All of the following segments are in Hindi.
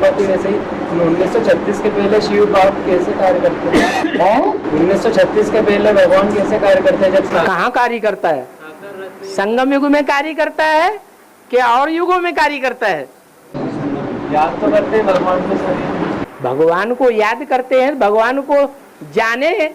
प्रजापति वैसे ही 1936 के पहले शिव बाप कैसे कार्य करते हैं? 1936 के पहले भगवान कैसे कार्य करते हैं? जब कहाँ कार्य करता है? संगम युग में कार्य करता है कि और युगों में कार्य करता है? याद तो करते हैं भगवान को सभी, भगवान को याद करते हैं। भगवान को जाने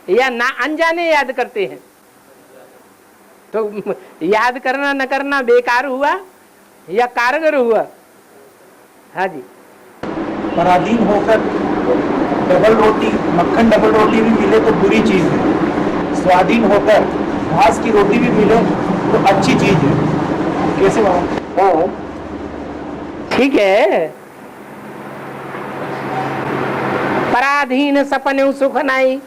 या ना अनजाने याद करते हैं, तो याद करना न करना बेकार हुआ या कारगर हुआ? हाँ जी। पराधीन होकर डबल रोटी, मक्खन डबल रोटी भी मिले तो बुरी चीज है, स्वाधीन होकर घास की रोटी भी मिले तो अच्छी चीज है। कैसे बाबा? ठीक है। पराधीन सपने सुख नहीं।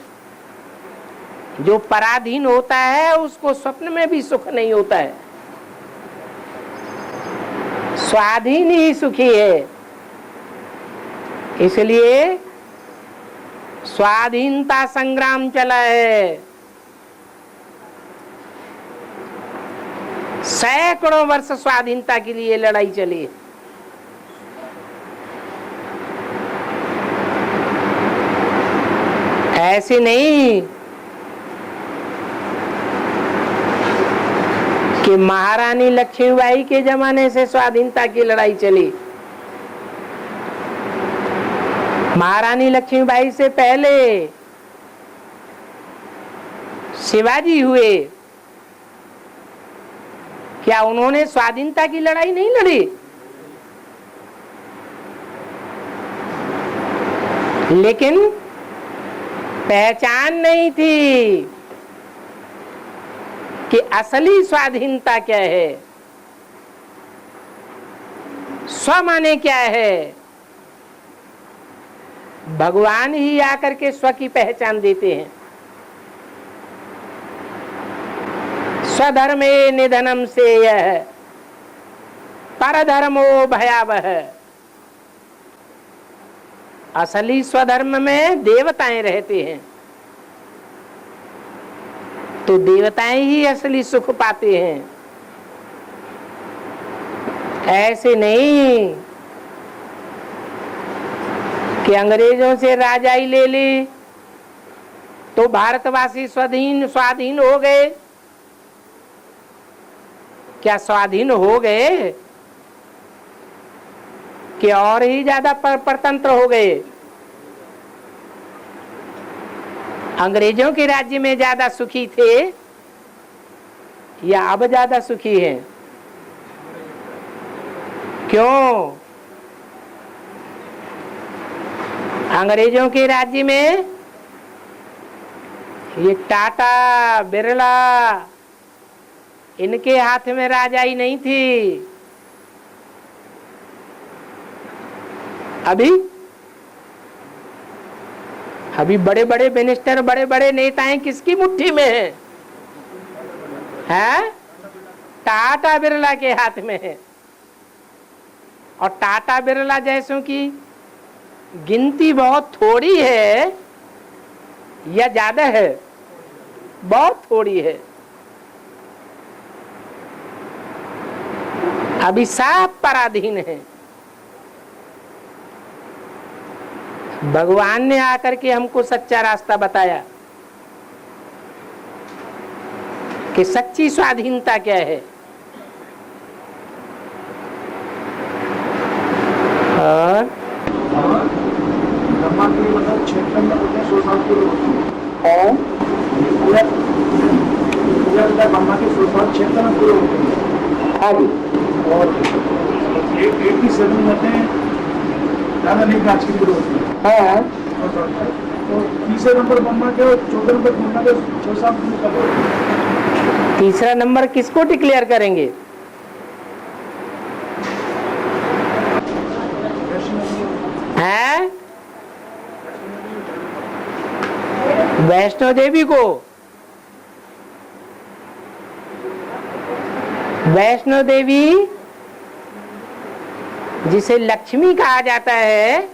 जो पराधीन होता है उसको स्वप्न में भी सुख नहीं होता है। स्वाधीन ही सुखी है। इसलिए स्वाधीनता संग्राम चला है। सैकड़ों वर्ष स्वाधीनता के लिए लड़ाई चली है। ऐसे नहीं कि महारानी लक्ष्मीबाई के जमाने से स्वाधीनता की लड़ाई चली। महारानी लक्ष्मीबाई से पहले शिवाजी हुए, क्या उन्होंने स्वाधीनता की लड़ाई नहीं लड़ी? लेकिन पहचान नहीं थी कि असली स्वाधीनता क्या है, स्व माने क्या है। भगवान ही आकर के स्व की पहचान देते हैं। स्वधर्मे निधनम से यह परधर्मो भयावह। असली स्वधर्म में देवताएं रहते हैं, तो देवताएं ही असली सुख पाते हैं। ऐसे नहीं कि अंग्रेजों से राजाई ले ली तो भारतवासी स्वाधीन हो गए। क्या स्वाधीन हो गए कि और ही ज्यादा परतंत्र हो गए? अंग्रेजों के राज्य में ज्यादा सुखी थे या अब ज्यादा सुखी हैं? क्यों? अंग्रेजों के राज्य में ये टाटा बिरला, इनके हाथ में राजाई नहीं थी। अभी बड़े बड़े मिनिस्टर, बड़े बड़े नेताएं किसकी मुट्ठी में है? टाटा बिरला के हाथ में है। और टाटा बिरला जैसों की गिनती बहुत थोड़ी है या ज्यादा है? बहुत थोड़ी है। अभी सब पराधीन है। भगवान ने आकर के हमको सच्चा रास्ता बताया कि सच्ची स्वाधीनता क्या है। और ब्रह्मा के मतलब क्षेत्र में 100 साल के लोग ब्रह्मा के 100 साल क्षेत्र में पूरे होते हैं। हाँ जी। और एक ही शरीर में ज्यादा नहीं काज की पूरे होती है। हाँ। तो तीसरे नंबर ब्रह्मा के और 14 नंबर ब्रह्मा के 6 साल पूरे कर रहे हैं। तीसरा नंबर किसको डिक्लेयर करेंगे? है वैष्णो देवी को। वैष्णो देवी जिसे लक्ष्मी कहा जाता है,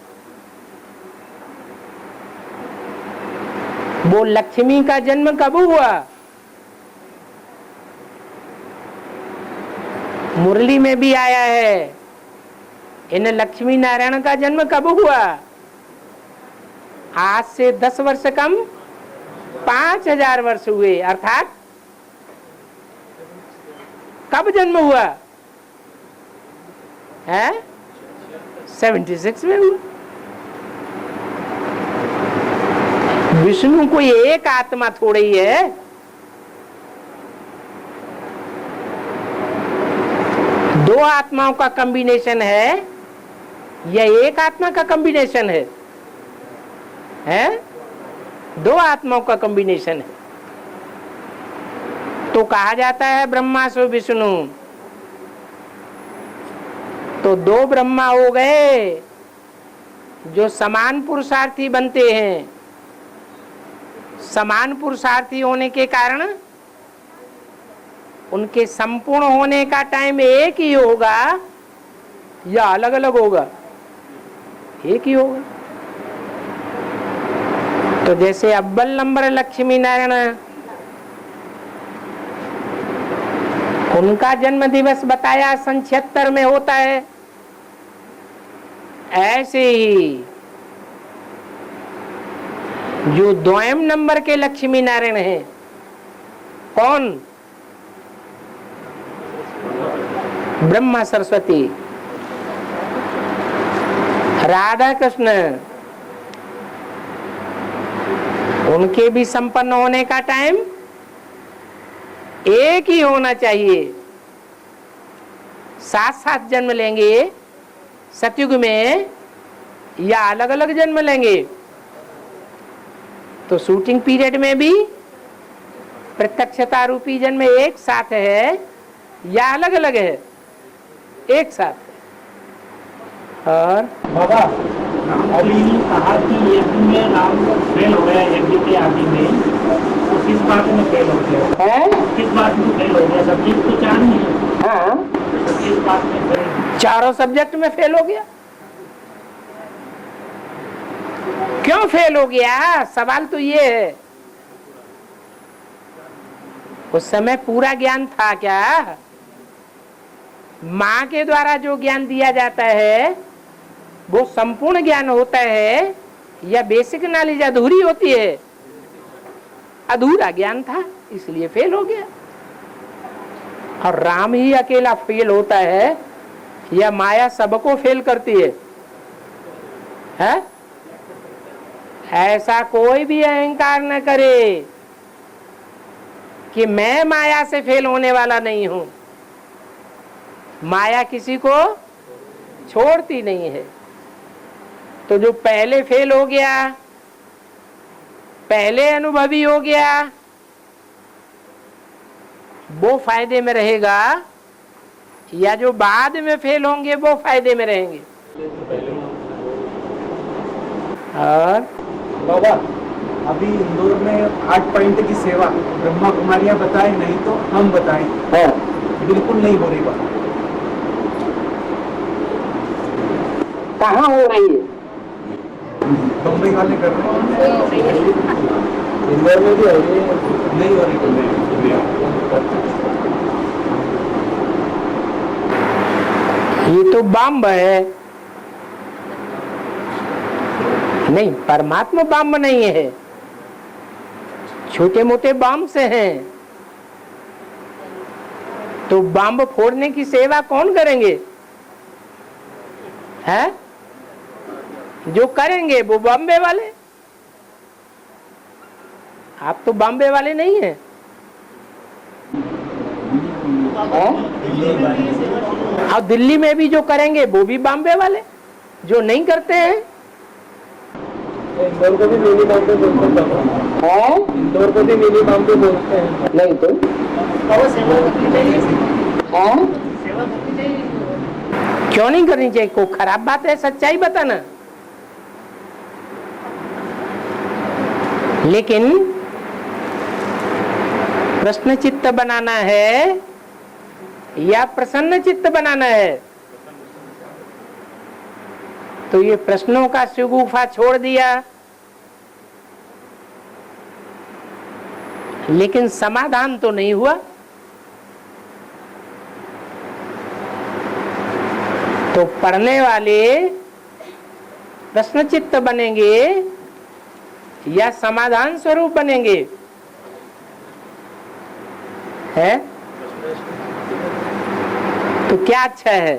वो लक्ष्मी का जन्म कब हुआ? मुरली में भी आया है इन लक्ष्मी नारायण का जन्म कब हुआ? आज से 10 वर्ष कम 5000 वर्ष हुए, अर्थात कब जन्म हुआ है? 76 में हुआ। विष्णु कोई एक आत्मा थोड़ी है, दो आत्माओं का कॉम्बिनेशन है या एक आत्मा का कॉम्बिनेशन है? दो आत्माओं का कॉम्बिनेशन है। तो कहा जाता है ब्रह्मा सो विष्णु। तो दो ब्रह्मा हो गए जो समान पुरुषार्थी बनते हैं। समान पुरुषार्थी होने के कारण उनके संपूर्ण होने का टाइम एक ही होगा या अलग अलग होगा? एक ही होगा। तो जैसे अव्वल नंबर लक्ष्मी नारायण, उनका जन्म दिवस बताया सन 76 में होता है, ऐसे ही जो द्वयम नंबर के लक्ष्मी नारायण हैं, कौन? ब्रह्मा सरस्वती, राधा कृष्ण, उनके भी संपन्न होने का टाइम एक ही होना चाहिए। साथ साथ जन्म लेंगे सतयुग में या अलग अलग जन्म लेंगे? तो शूटिंग पीरियड में भी प्रत्यक्षता रूपी जन्म एक साथ है या अलग अलग है? एक साथ। और बाबा अभी कहा कि यज्ञ में राम फेल हो गया, यज्ञ के आदि में, तो किस बात में फेल हो गया है? किस बात में फेल हो गया? सब्जेक्ट तो 4 ही है, हाँ, तो किस बात में फेल? चारों सब्जेक्ट में फेल हो गया। क्यों फेल हो गया? सवाल तो ये है, उस समय पूरा ज्ञान था क्या? माँ के द्वारा जो ज्ञान दिया जाता है वो संपूर्ण ज्ञान होता है या बेसिक नॉलेज अधूरी होती है? अधूरा ज्ञान था, इसलिए फेल हो गया। और राम ही अकेला फेल होता है या माया सबको फेल करती है? ऐसा कोई भी अहंकार न करे कि मैं माया से फेल होने वाला नहीं हूं। माया किसी को छोड़ती नहीं है। तो जो पहले फेल हो गया, पहले अनुभवी हो गया, वो फायदे में रहेगा या जो बाद में फेल होंगे वो फायदे में रहेंगे? और बाबा अभी इंदौर में 8 पॉइंट की सेवा ब्रह्मा कुमारियां बताए, नहीं तो हम बताएं, बिल्कुल नहीं हो रही बात। कहाँ हो रही है? बम्बई वाले कर रहे हैं, इंदौर में भी हो रही है, नहीं हो रही। ये तो बम है। नहीं, परमात्मा बम नहीं है, छोटे मोटे बम से हैं। तो बम फोड़ने की सेवा कौन करेंगे? है जो करेंगे वो बॉम्बे वाले। आप तो बॉम्बे वाले नहीं हैं। और दिल्ली में भी जो करेंगे वो भी बॉम्बे वाले, जो नहीं करते हैं। इंदौर को भी मिनी बॉम्बे बोलते हैं। इंदौर को भी मिनी बॉम्बे बोलते हैं। नहीं तो क्यों नहीं करनी चाहिए? कोई खराब बात है? सच्चाई बताना। लेकिन प्रश्न चित्त बनाना है या प्रसन्न चित्त बनाना है? तो ये प्रश्नों का शगुफा छोड़ दिया, लेकिन समाधान तो नहीं हुआ। तो पढ़ने वाले प्रश्नचित्त बनेंगे या समाधान स्वरूप बनेंगे? है तो क्या अच्छा है?